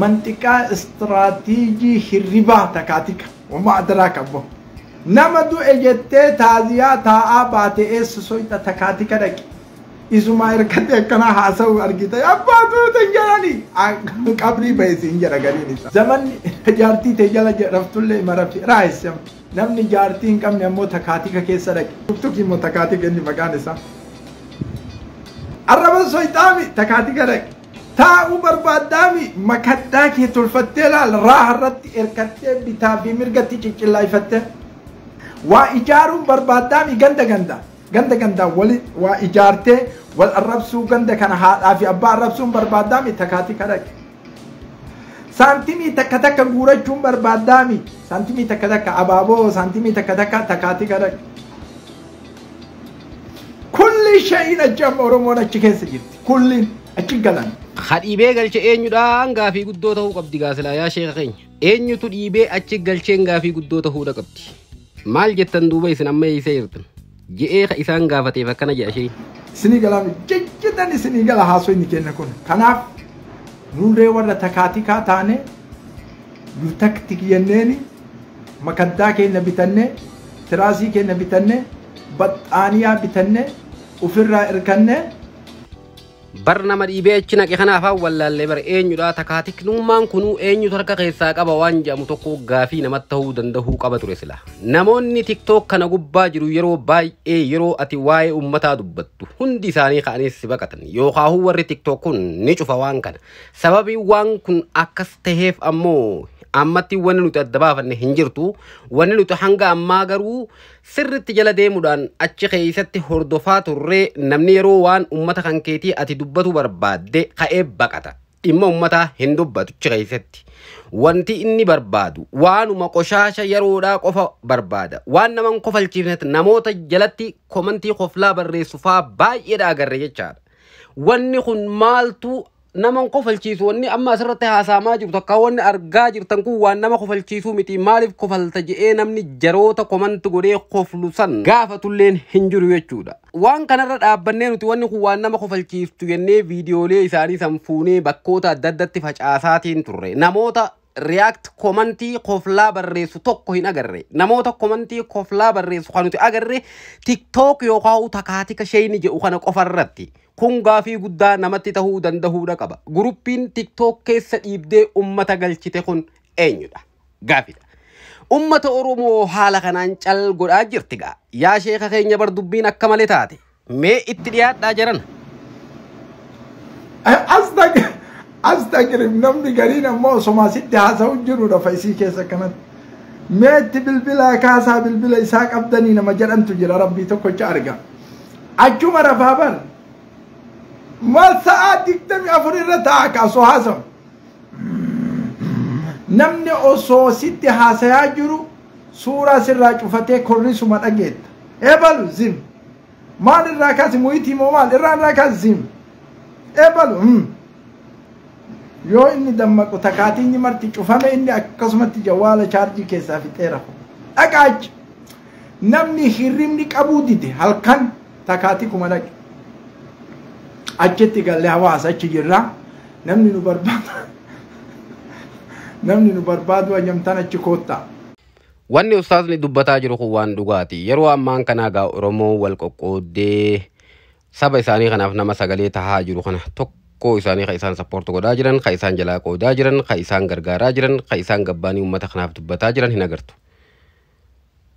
منطقة استراتيجي هربا تكاتيك وما أدراك أبو نمدو إجتة تازيا تاء باتي إس سويتا تكاتيك رك إسو ما إركتة كنا حاسو أرجيتا أبا تو تنجراني قبري بيسي إنجرا غريني زمن جارتي تجلا رفتولي مرفي رايسم نمني جارتي إنكم نمو تكاتيك كيسا رك تكتوكي مو تكاتيك إني مكان إسا الرب سويتامي تكاتيك رك تاء بربادامي مكداكي تلفتلا الراه الرد إركتة بتابي مرقتي تجلا يفتة وإيجار بربادامي غندا ولي وإيجارته والربسو غندا كان في أبا الربسو بربادامي تكاتي كرك سانتيمي تكتك غورجون بربادامي سانتيمي تكتك أبابو سانتيمي تكتك تكاتي كرك كل شيء نجم أورمونا تشكيس جبت كل أشكالان خديبه galche eenyudha gaafi guddoo ta'uu qabdi gaasila yaa sheekha keenya eenyutu dhiibee achi galcheen gaafi guddoo ta'uu qabdi maal jettan duuba isin amma eeyisee jirtan je'ee isaan gaafateef akkana jedha shee Sinigalam jejjetan sinigala haasoo inni kenna kun kanaaf nurree warra takaatika taane yu taktik yenneeni makaddaa keenya bitanne tiraasii keenya bitanne baxxaaniyaa bitanne ufirraa irkanne barnama dhiibee achi naqe kanaaf wallaallee bar eenyudha takaatiknummaan kunuu eenyutu harka keessaa qaba waan jedhamu tokko gaafii namatti ta'uu danda'uu qaba ture sila namoonni tiktok kana gubbaa jiru yeroo baay'ee yeroo ati waa'ee ummataa dubbattu hundi isaanii ka'anii si baqatan yookaan warri tiktok kun ni cufa waan kana sababii waan kun akkas ta'eef ammoo ammatti wanni nuti adda baafanne hin jirtu wanni nuti hanga ammaa garuu sirritti jala deemuudhaan achi keessatti hordofaa turre namni yeroo waan ummata kan keetii ati dubbatu barbaadde ka'ee baqata dhimma ummataa hin dubbatu achi keessatti wanti inni barbaadu waanuma qoshaasha yeroodhaa qofa barbaada waan naman kofalchiifnet namoota jalatti komantii koflaa barreessufaa baay'eedha agarre jechaadha wanni kun maaltu naman kofalchiisu wanni amma asirratti haasamaa jiru takka wanni argaa jirtan kun waan nama kofalchiisuu miti maaliif kofalta je'ee namni jaroota komanti godhee koflu san gaafatulleen hin jiru jechuudha waan kanarra dhaabbannee nuti wanni kun waan nama kofalchiistu jennee viidiyoolee isaanii san fuunee bakkoota adda addatti facaasaatiin turre namoota react komantii koflaa barreessu tokko hin agarre namoota komantii koflaa barreessu kan nuti agarre tiktok yookaan takaatika shayni jedhu kana qofarratti kun gaafii guddaa namatti ta'uu danda'uudha qaba gruppiin tiktok keessa dhiibdee ummata galchite kun eenyudha gaafidha ummata oromoo haala kanaan cal godhaa jirti gaa yaa sheekha keenya bar dubbiin akka malee taate mee itti dhiyaadhaa jiran Astagfirullah namni gariin ammoo somaasitti haasa'u jiruudha faayisii keessa kanatti meetti bilbila kaasaa bilbila isaa qabdanii nama jedhantu jira rabbii tokkocha arga achuma rafaa bar masa'a digdami afur irra ta'a kaasoo haasa'u namni osoo sitti haasayaa jiru suuraa sirraa cufatee korrisuma dhageetta eebalu zim maal irraa kaasi muyitii moo maal irraa kaasi zim eebalu yoo inni dammaqu takaatiin marti cufame inni akkasumatti jawaala chaarjii keessaa fixeera dhaqaachi namni hirrimni qabuu dide halkan takaatii kuma dhaqe achitti galee hawaasa achi jirra namni nu barbaadu anyamtaan achi koottaa wanni ustaasni dubbataa jiru kun waan dhugaati yeroo ammaan kanaa gaa oromoo wal qoqqoodee saba isaanii kanaaf nama sagalee tahaa jiru kana tokko ko isaanii ka isaan support godhaa jiran ka isaan jalaa qoodaa jiran ka isaan gargaaraa jiran ka isaan gabbaanii ummata kanaaf dubbataa jiran hin agartu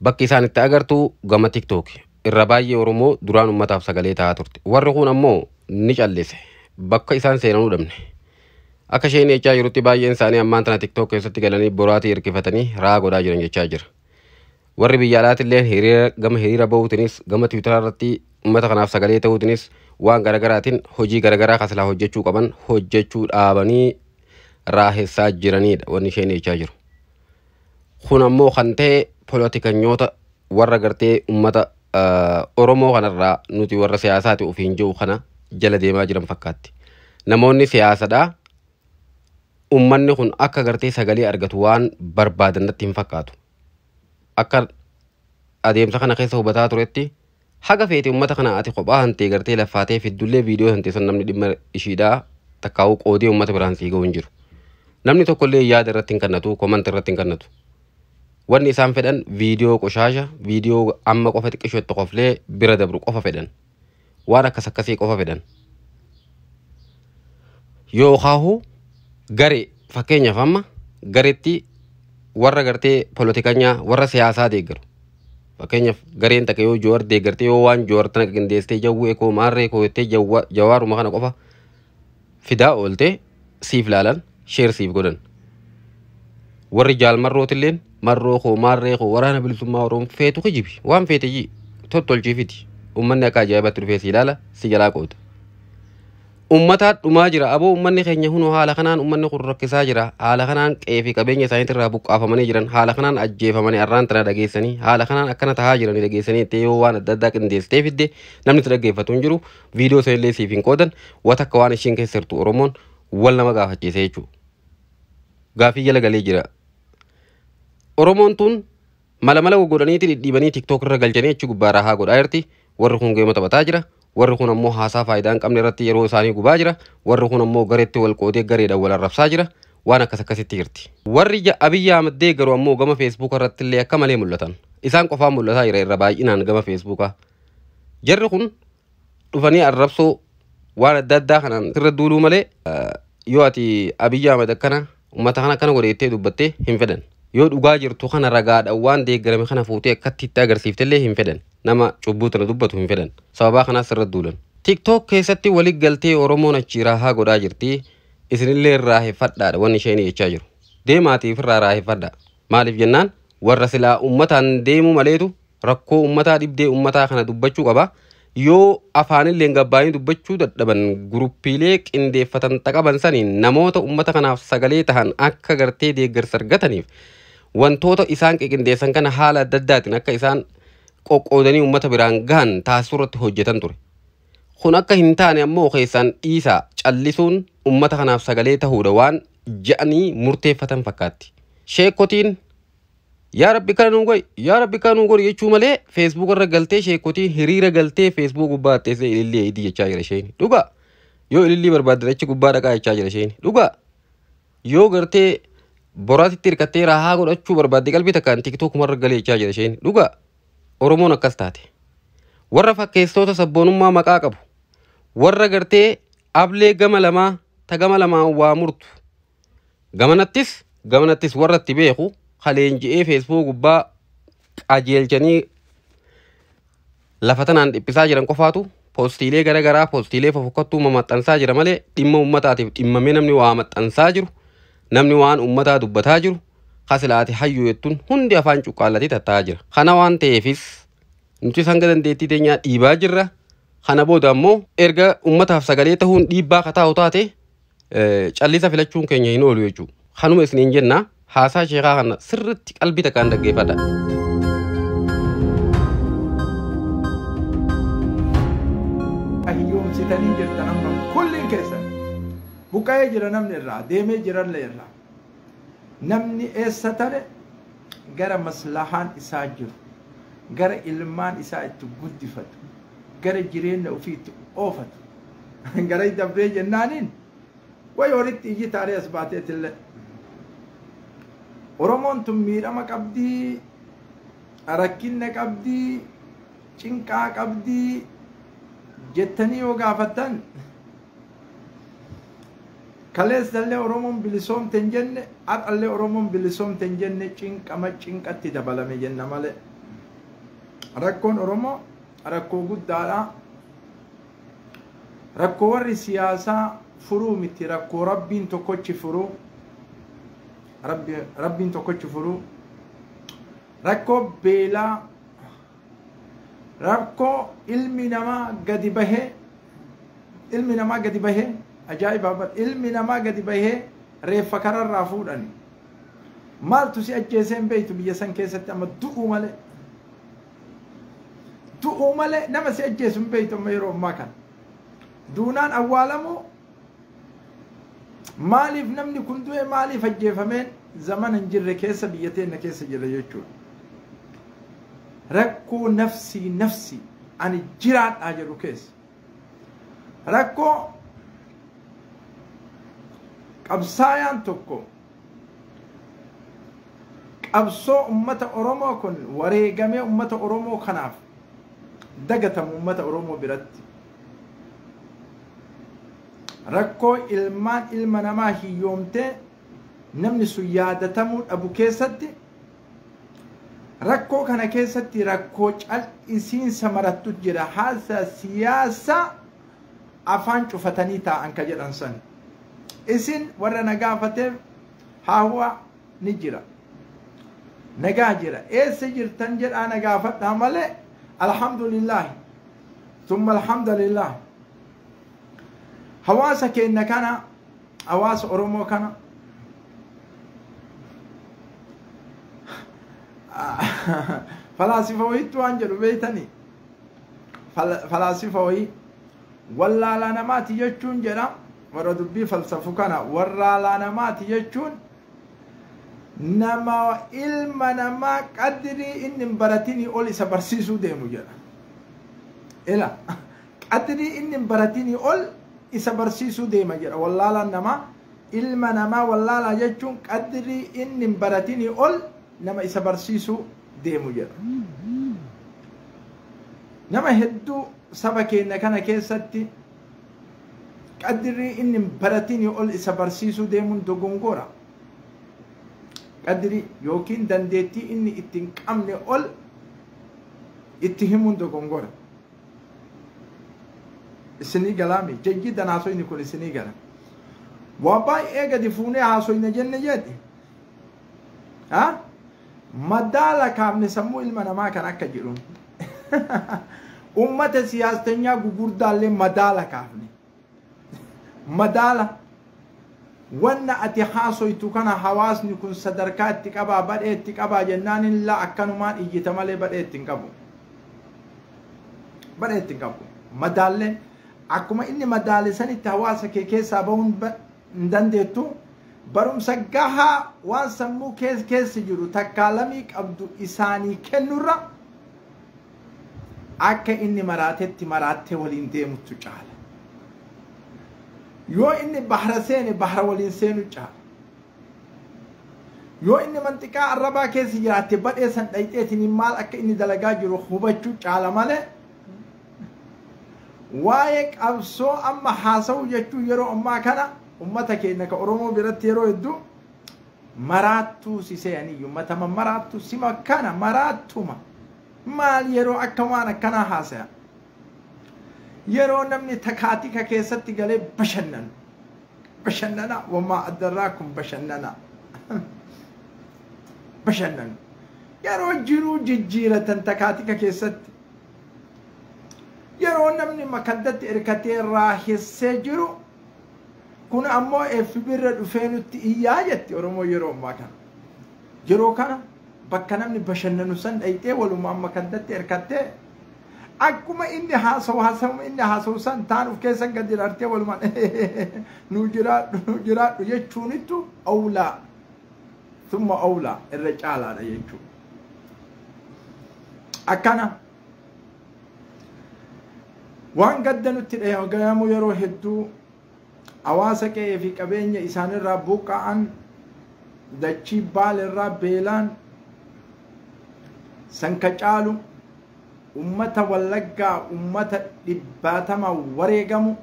bakki isaan itti agartu gama tiktok irra baay'ee oromoo duraan ummataaf sagalee tahaa turte warri kun ammoo ni callise bakka isaan seenanuu dhabne akka isheen jechaa jirutti baay'een isaanii ammaan tana tiktok keessatti galanii boraatii hirkifatanii raa godhaa jiran jechaa jira warri biyya alaatillee hiriira ba'uutinis gama tiwiitaraa irratti ummata kanaaf sagalee ta'uutinis waan garagaraatiin hojii garagaraa kasalaa hojjechuu qaban hojjechuu dhaabanii raahessaa jiranidha wanni isheen jechaa jiru kun ammoo kan ta'e poolitikanyoota warra gartee ummata oromoo kanarraa nuti warra siyaasaati ofiin jiru kana jala deemaa jiran fakkaatti namoonni siyaasadha ummanni kun akka gartee sagalee argatu waan barbaadannatti hin fakkaatu akka adeemsa kana keessa hubataa turetti haga feeti ummata kana ati kophaa hantee gartee laffaatee fiddullee viidiyoo hantee san namni dhimma ishiidhaa takkaa'uu qoodee ummata biraan sii ga'u hin jiru namni tokko illee yaada irratti hin kannatu comment irratti hin kannatu wanni isaan fedhan viidiyoo qoshaasha viidiyoo amma qofa xiqqishoo itti qoflee bira dabru qofa fedhan waan akkas akkasii qofa fedhan yoo kaahu gare fakkeenyaaf amma gareetti warra gartee politikanyaa warra siyaasaa deeggaru fakkeenyaaf gareen takka yoo Jowaar deeggartee yoo waan Jowaar tana qindeessitee jawwee koo maarree koo jettee Jawaaruma kana qofa fidaa oolte siif laalan sheer siif godhan warri jaalmarrootilleen marroo koo maarree koo waraana bilisummaa Oromoo feetu kijibi waan feete ji tottolchiifiti ummanni akka ajaa'ibatti dhufee si ilaala si jalaa qoota ummataa dhumaa jira aboo ummanni keenya hunoo haala kanaan ummanni kun rakkisaa jira haala kanaan qeefi qabeenya isaanii irraa buqqaafamanii jiran haala kanaan ajjeefamanii arraan tana dhageessanii haala kanaan akkana tahaa jiranii dhageessanii itti yoo waan adda addaa qindeessitee fidde namni itti dhaggeeffatu hin jiru viidiyoo isa illee siif hin qoodan waan akka waan ishiin keessa jirtu Oromoon wal nama gaafachiise jechuudha gaafii jala galee jira Oromoon tun mala mala godhaniiti dhidhiibanii TikTok irra galchanii achi gubbaarraa haa godhaa jirti warri kun geema taphataa jira warri kun ammoo haasaa faayidaa hin qabne irratti yeroo isaanii gubaa jira warri kun ammoo gareetti wal qoodee gareedhaan wal arrabsaa jira waan akkas akkasitti jirti warri Abiyyi Ahmad deeggaru ammoo gama Facebook irratti illee akka malee mul'atan isaan qofaa mul'ataa jira irra baay'inaan gama Facebook jarri kun dhufanii arrabsoo waan adda addaa kanaan irra duuluu malee yoo ati Abiyyi Ahmad akkana ummata kana akkana godheettee dubbattee hin fedhan yoo dhugaa jirtu kana ragaadhaan waan deeggarame kana fuutee akkatti itti agarsiiftellee hin fedhan nama cubbuu tana dubbatu hin fedhan sababaa kanaas irra duulan TikTok keessatti walitti galtee Oromoon achi raahaa godhaa jirti isinillee irraa heffadhaadha wanni isheen jechaa jiru deemaatiif irraa raaheffadha maaliif jennaan warra silaa ummataan deemuu maleetu rakkoo ummataa dhibdee ummataa kana dubbachuu qaba yoo afaanillee gabbaanii dubbachuu dadhaban guruppiilee qindeeffatan taqaban saniin namoota ummata kanaaf sagalee tahan akka gartee deeggarsa argataniif wantoota isaan qindeessan kana haala adda addaatiin akka isaan qoqqoodanii ummata biraan gahan taasisuu irratti hojjetan ture kun akka hin taane ammoo keessaan dhiisaa callisuun ummata kanaaf sagalee tahuudha waan ja'anii murteeffatan fakkaatti sheekotiin yaa rabbi kana nu godhi jechuu malee Facebook irra galtee sheekotiin hiriira galtee Facebook gubbaa teessee ilillii idii jechaa jira isheen dhugaa yoo ilillii barbaadde achi gubbaa dhaqaa jechaa jira isheen dhugaa yoo gartee boraatitti hirkattee raahaa godhachuu barbaadde qalbii takkaan TikTok marra galee jechaa jira isheen dhugaa Oromoon akkas taate warra fakkeessitoota sabboonummaa maqaa qabu warra gartee ablee gama lamaa waa murtu gamanattis warra itti beeku haleenji'ee Facebook gubbaa qajeelchanii lafa tanaan dhiphisaa jiran qofaatu poostiilee garagaraa poostiilee fofokkattuu maxxansaa jira malee dhimma ummataatiif dhimmamee namni waa maxxansaa jiru namni waan ummataa dubbataa jiru kasilaati hayyu jettuun hundi afaan cuqqaallatii tattaa jira kana waan ta'eefis nuti hanga dandeettii teenyaa dhiibaa jirra kana booda ammoo erga ummataaf sagalee tahuun dhiibbaa kataa'u taate callisa filachuun keenya hin oolu jechuudha kanuma isiniin jenna haasaa sheekaa kana sirritti qalbii takkaan dhaggeeffadha. Ahiyyoomsitanii jirtan amma kulliin keessan buqqa'ee jira namni irraa deemee jirallee irraa namni eessa tare gara maslahaan isaa jiru gara ilmaan isaa itti guddifatu gara jireenya ofii itti oofatu gara dabree jennaaniin way horitti iyyi taaree as baateetillee Oromoon tun miidhama qabdii rakkinna qabdii cinqaa qabdii jettanii yoo gaafattan kaleessallee Oromoon bilisoomte hin jenne har'allee Oromoon bilisoomte hin jenne cinqama cinqatti dabalame jenna malee rakkoon Oromoo rakkoo guddaadha rakkoo warri siyaasaa furuu miti rakkoo rabbiin tokkochi furuu rabbiin tokkochi furuu rakkoo beelaa rakkoo ilmi namaa gadi bahee ajaa'iba ilmi namaa gadi bahee reeffa kararraa fuudhani maaltu si ajjeeseen beeytu biyya san keessatti amma du'uu malee nama si ajjeesu hin beeytu amma yeroo ammaa kana duunaan awwaalamu maaliif namni kun du'e maaliif ajjeefameen zaman hin jirre keessa biyya teenya keessa jira jechuudha rakkoo nafsi ani jiraadhaa jedhu keessa rakkoo qabsaayaan tokko qabsoo ummata Oromoo kun wareegamee ummata Oromoo kanaaf dagatamu ummata Oromoo biratti rakkoo ilma namaa hiyyoomtee namni sun yaadatamuu dhabu keessatti rakkoo kana keessatti rakkoo cal'isiinsa marattu jira haasa siyaasa afaan cufatanii taa'an ka jedhan san isin warra nagaafateef haawwa ni jira nagaa jira eessa jirtan jedhaa nagaafadhaa malee alhamdulillah thumma alhamdulillah hawaasa keenya kana hawaasa Oromoo kana falaasifawiitu waan jedhu beeytanii falaasifawii wallaalaa namaati jechuun jedha warra dubbii falsafu kana wallaalaa namaati jechuun nama ilma namaa qadrii inni hin baratinii ol isa barsiisuu deemu jedha ila qadrii inni hin baratinii ol isa barsiisuu deema jedha wallaalaan namaa ilma namaa wallaalaa jechuun qadrii inni hin baratinii ol nama isa barsiisuu deemu jedha nama hedduu saba keenya kana keessatti qadrii inni hin baratinii ol isa barsiisuu deemuun dogongora qadrii yookiin dandeettii inni itti hin qabne ol itti himuun dogongora isinii galaami jajjiidhan haasoyni kun isinii gala waa baay'ee gadi fuunee haasoyna jenne jedhe madaala kaafne sammuu ilma namaa kan akka jedhuun ummata siyaasatenyaa gugurdaallee madaala kaafne madaala wanna ati haasoytu kana hawaasni kun sadarkaa itti qabaa badhee itti qabaa jennaan illaa akkanumaan iyyita malee badhee itti hin qabu badhee itti hin qabu madaalleen akkuma inni madaale sanitti hawaasa kee keessaa bahuun hin dandeettu barumsa gahaa waan sammuu keessa jiru takkaalamii qabdu isaanii kennurra akka inni maraatetti maraattee waliin deemuttu caala yoo inni bahra seene bahra waliin seenu caala yoo inni manxiqaa arrabaa keessa jiraatte badhee san dhayxeetiin maal akka inni dalagaa jiru hubachuu caala malee waa'ee qabsoo amma haasa'u jechuu yeroo ammaa kana ummata keenya ka Oromoo biratti yeroo hedduu maraattuu si seeyanii ummata maraattuu sima kana maraattuma maal yeroo akka waan akkanaa haasaya yeroo namni takaatika keessatti galee bashannana wamaa addarraakum bashannana yeroo jiruu jijjiiratan takaatika keessatti yeroo namni makaddatti erkatee raahessee jiru kun ammoo birra dhufee nutti iyyaa jetti Oromoo yeroo ammaa kana yeroo kana bakka namni bashannanu san dhayxee walumaan makaddatti erkattee akkuma inni haasawu san taan uf keessa gad jiraartee walumaan nu jiraadhu jechuunittu awlaa thumma awlaa irra caalaadha jechuu akkana waan gadda nutti dhagahamu yeroo hedduu hawaasa qe'ee fi qabeenya isaanirraa buqqa'an dachii baalirraa beelaan sanka caalu ummata wallaggaa ummata dhibbaatama wareegamu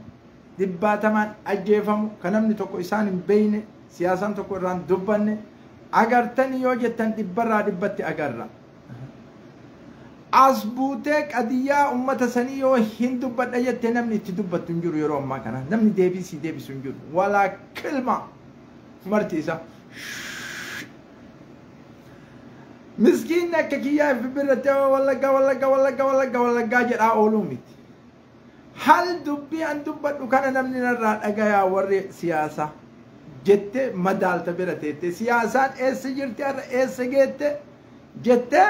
dhibbaatamaan ajjeefamu kan namni tokko isaan hin beeyne siyaasaan tokko irraan dubbanne agartanii yoo jettan dhibbarraa dhibbatti agarra as buutee qadiyyaa ummata sanii yoo hin dubbadha jettee namni itti dubbattu hin jiru yeroo ammaa kana namni deebisu hin jiru walaa kilma marti isa miskiinni akka kiyyaa birratti wallaggaa jedhaa ooluu miti hal dubbii an dubbadhu kana namni narraa dhagayaa warri siyaasaa jettee madaalta bira teette siyaasaan eessa jirti har'a eessa geette jettee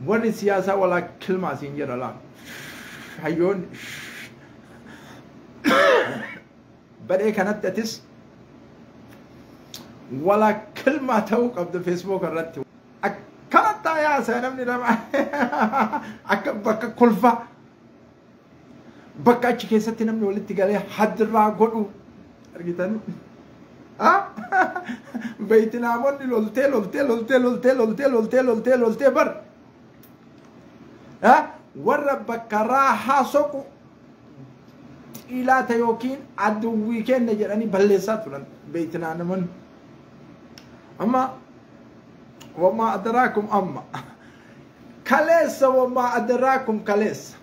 warri siyaasaa walaa kilmaa siin jedha laan hayyoonni badhee kanatti atis walaa kilmaa ta'uu qabda Facebook irratti akkanatti hayaasa namni nama akka bakka kolfaa bakka achi keessatti namni walitti galee haddirraa godhu argitan بيتنا من لولتي بر ها وربك راحة سوق إلى تيوكين عدوي كن نجراني بلسات بيتنا من أما وما أدراكم أما كاليس وما أدراكم كاليس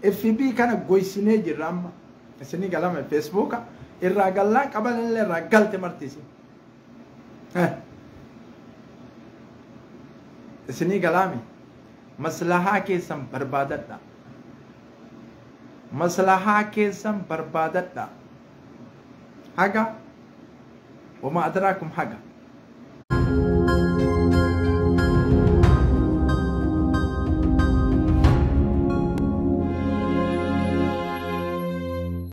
FB كان قويسيني جرام سني كلام فيسبوك الرجال قبل اللي رجال تمرتيسي سني كلامي مصلحة كيسم بربادتنا مصلحة كيسم بربادتنا حاجة وما أدراكم حاجة